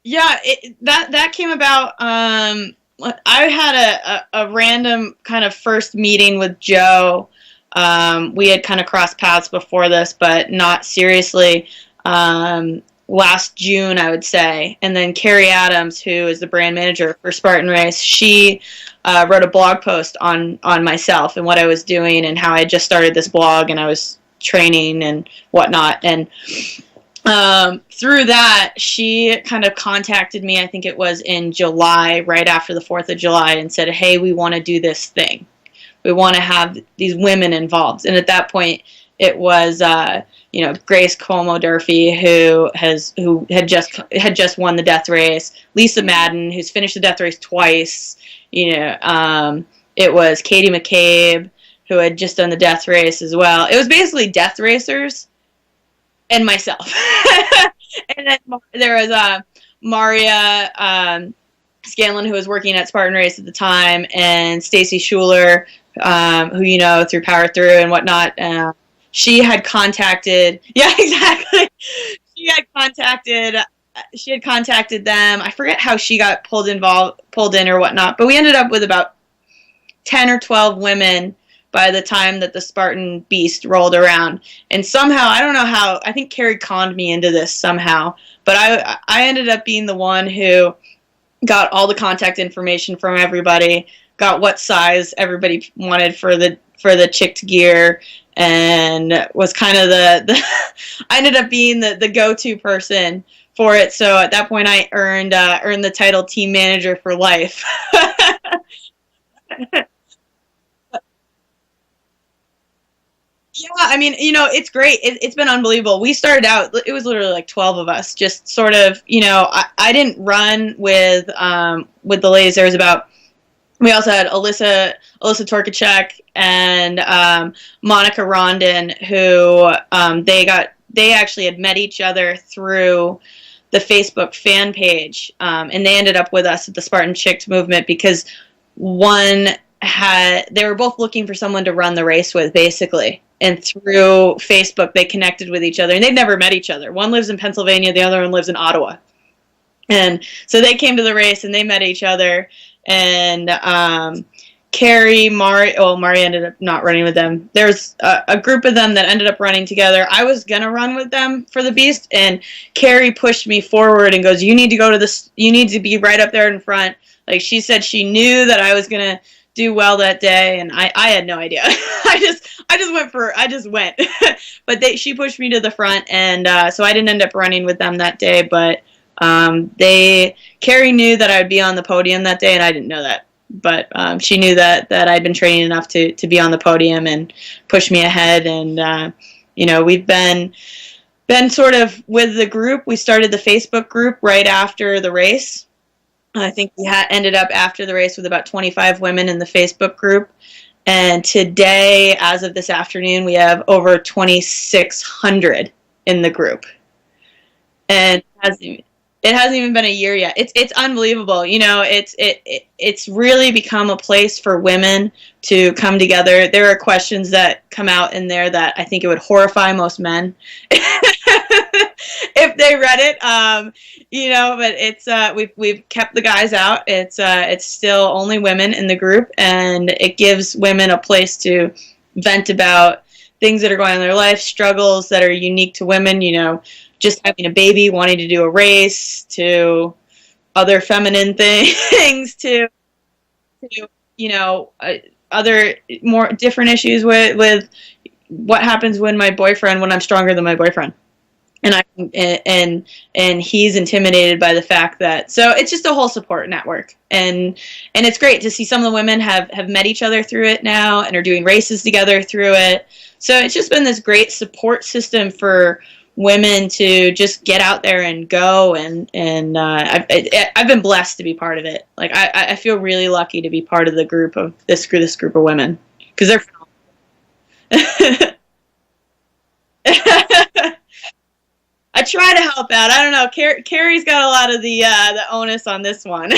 Yeah, that came about. I had a random kind of first meeting with Joe. We had kind of crossed paths before this, but not seriously. Last June, I would say. And then Carrie Adams, who is the brand manager for Spartan Race, she wrote a blog post on myself and what I was doing and how I had just started this blog and I was training and whatnot. And through that, she kind of contacted me, I think it was in July, right after the 4th of July, and said, hey, we want to do this thing. We want to have these women involved. And at that point, it was, Grace Cuomo Durfee, who had just won the death race, Lisa Madden, who's finished the death race twice. It was Katie McCabe, who had just done the death race as well. It was basically death racers and myself. And then there was Maria Scanlon, who was working at Spartan Race at the time, and Stacy Schuler, who you know through Power Through and whatnot. She had contacted, yeah, exactly. She had contacted them. I forget how she got pulled in or whatnot, but we ended up with about 10 or 12 women by the time that the Spartan Beast rolled around. And somehow, I don't know how, I think Carrie conned me into this somehow, but I ended up being the one who got all the contact information from everybody, got what size everybody wanted for the chicked gear, and was kind of the I ended up being the go-to person for it. So at that point, I earned the title team manager for life. Yeah, I mean, it's great. It's been unbelievable. We started out, it was literally like 12 of us, just sort of, I didn't run with the ladies. There was we also had Alyssa Torkachek and Monica Rondon, who they actually had met each other through the Facebook fan page, and they ended up with us at the Spartan Chicked movement because they were both looking for someone to run the race with, basically. And through Facebook, they connected with each other, and they'd never met each other. One lives in Pennsylvania, the other one lives in Ottawa. And so they came to the race, and they met each other. And Mari ended up not running with them. There's a group of them that ended up running together. I was going to run with them for the Beast, and Carrie pushed me forward and goes, you need to go to this, you need to be right up there in front. Like, she said she knew that I was going to do well that day, and I had no idea. I just went. But she pushed me to the front, and so I didn't end up running with them that day, but Carrie knew that I would be on the podium that day, and I didn't know that. But she knew that I'd been training enough to be on the podium and push me ahead. And we've been sort of with the group. We started the Facebook group right after the race. I think we ended up after the race with about 25 women in the Facebook group. And today, as of this afternoon, we have over 2,600 in the group. And it hasn't even been a year yet. It's unbelievable. It's really become a place for women to come together. There are questions that come out in there that I think it would horrify most men if they read it. But it's we've kept the guys out. It's still only women in the group, and it gives women a place to vent about things that are going on in their life, struggles that are unique to women. Just having a baby, wanting to do a race, to other feminine things, to other more different issues with what happens when I'm stronger than my boyfriend, and he's intimidated by the fact that. So it's just a whole support network, and it's great to see some of the women have met each other through it now and are doing races together through it. So it's just been this great support system for women to just get out there and go, and I've been blessed to be part of it. Like I feel really lucky to be part of the group of this group of women, because they're phenomenal. I try to help out. I don't know. Carrie's got a lot of the onus on this one.